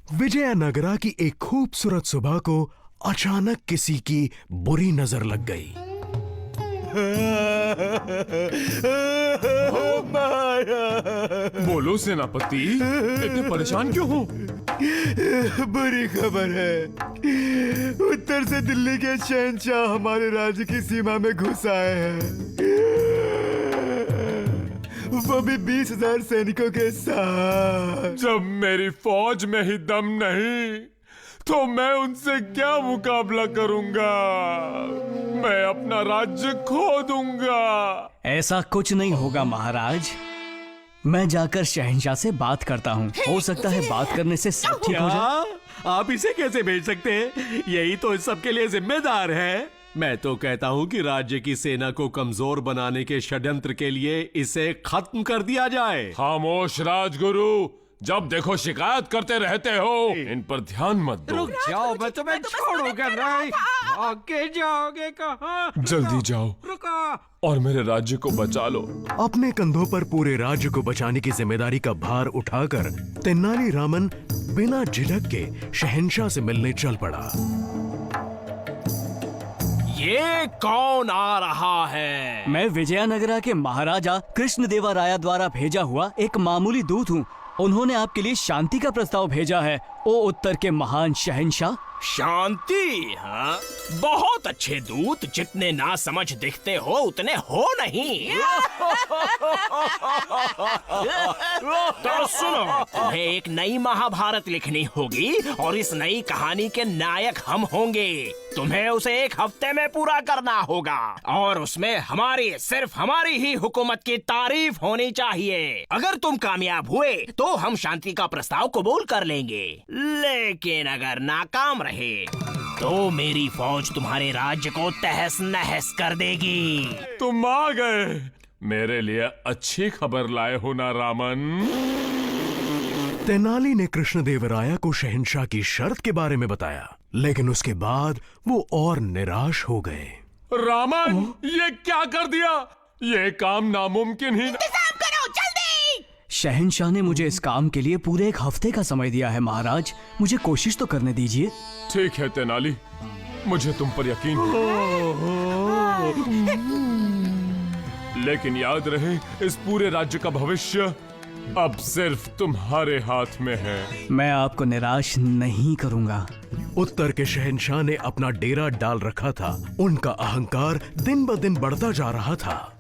विजयनगरा की एक खूबसूरत सुबह को अचानक किसी की बुरी नजर लग गई। बोलो सेनापति, इतने परेशान क्यों हो? बुरी खबर है। उत्तर से दिल्ली के शहंशाह हमारे राज्य की सीमा में घुस आए हैं। वो भी 20,000 सैनिकों के साथ। जब मेरी फौज में ही दम नहीं तो मैं उनसे क्या मुकाबला करूंगा? मैं अपना राज्य खो दूंगा। ऐसा कुछ नहीं होगा महाराज। मैं जाकर शहंशाह से बात करता हूँ। हो सकता है बात करने से सब ठीक हो जाए। आप इसे कैसे भेज सकते हैं? यही तो इस सब के लिए जिम्मेदार है। मैं तो कहता हूँ कि राज्य की सेना को कमजोर बनाने के षड्यंत्र के लिए इसे खत्म कर दिया जाए। खामोश राजगुरु, जब देखो शिकायत करते रहते हो। इन पर ध्यान मत दो। रुक जाओ, मैं तुम्हें छोड़ूंगा नहीं। आगे जाओगे कहाँ? जल्दी जाओ रुको और मेरे राज्य को बचा लो। अपने कंधों पर पूरे राज्य को बचाने की जिम्मेदारी का भार उठाकर तेनालीरामन बिना झिझक के शहंशाह से मिलने चल पड़ा। ये कौन आ रहा है? मैं विजयनगरा के महाराजा कृष्णदेवराया द्वारा भेजा हुआ एक मामूली दूत हूँ। उन्होंने आपके लिए शांति का प्रस्ताव भेजा है। ओ उत्तर के महान शहंशाह। शांति? हाँ, बहुत अच्छे दूत। जितने ना समझ दिखते हो उतने हो नहीं। तो सुनो, तुम्हें एक नई महाभारत लिखनी होगी और इस नई कहानी के नायक हम होंगे। तुम्हें उसे 1 हफ्ते में पूरा करना होगा और उसमें हमारी, सिर्फ हमारी ही हुकूमत की तारीफ होनी चाहिए। अगर तुम कामयाब हुए तो हम शांति का प्रस्ताव कबूल कर लेंगे, लेकिन अगर नाकाम रहे तो मेरी फौज तुम्हारे राज्य को तहस नहस कर देगी। तुम आ गए। मेरे लिए अच्छी खबर लाए हो ना रामन? तेनाली ने कृष्णदेवराया को शहंशाह की शर्त के बारे में बताया, लेकिन उसके बाद वो और निराश हो गए। रामन, ये क्या कर दिया? ये काम नामुमकिन ही। शहंशाह ने मुझे इस काम के लिए पूरे 1 हफ्ते का समय दिया है महाराज। मुझे कोशिश तो करने दीजिए। ठीक है तेनाली, मुझे तुम पर यकीन है। लेकिन याद रहे, इस पूरे राज्य का भविष्य अब सिर्फ तुम्हारे हाथ में है। मैं आपको निराश नहीं करूंगा। उत्तर के शहंशाह ने अपना डेरा डाल रखा था। उनका अहंकार दिन ब दिन बढ़ता जा रहा था।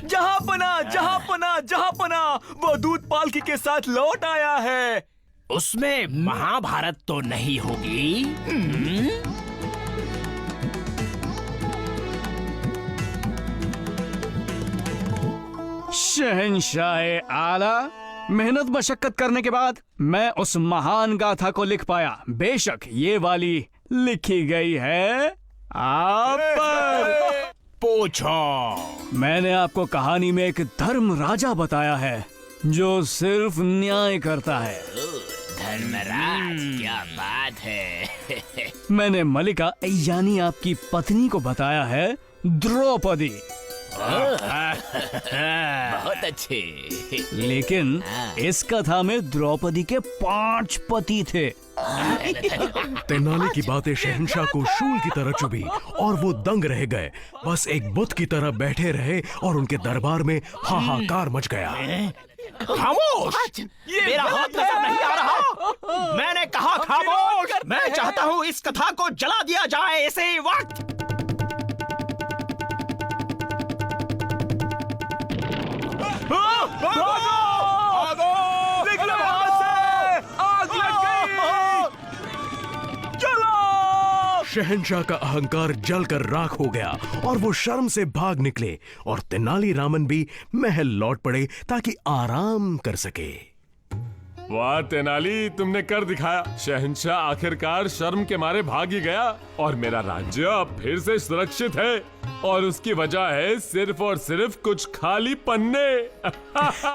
जहाँपना, जहाँपना, जहाँपना, वो दूत पालकी के साथ लौट आया है। उसमें महाभारत तो नहीं होगी? शहंशाह आला, मेहनत मशक्कत करने के बाद मैं उस महान गाथा को लिख पाया। बेशक ये वाली लिखी गई है आप पर। पूछो। मैंने आपको कहानी में एक धर्म राजा बताया है जो सिर्फ न्याय करता है। धर्मराज, क्या बात है। मैंने मलिका यानी आपकी पत्नी को बताया है द्रौपदी। बहुत अच्छे। लेकिन इस कथा में द्रौपदी के 5 पति थे। तेनाली की बातें शहंशाह को शूल की तरह चुभी और वो दंग रह गए। बस एक बुत की तरह बैठे रहे और उनके दरबार में हाहाकार मच गया। खामोश! मेरा हाथ नजर नहीं आ रहा। मैंने कहा खामोश। मैं चाहता हूँ इस कथा को जला दिया जाए इसी वक्त। शहंशाह का अहंकार जलकर राख हो गया और वो शर्म से भाग निकले और तेनालीरामन भी महल लौट पड़े ताकि आराम कर सके। वाह तेनाली, तुमने कर दिखाया। शहंशाह आखिरकार शर्म के मारे भाग ही गया और मेरा राज्य अब फिर से सुरक्षित है। और उसकी वजह है सिर्फ और सिर्फ कुछ खाली पन्ने।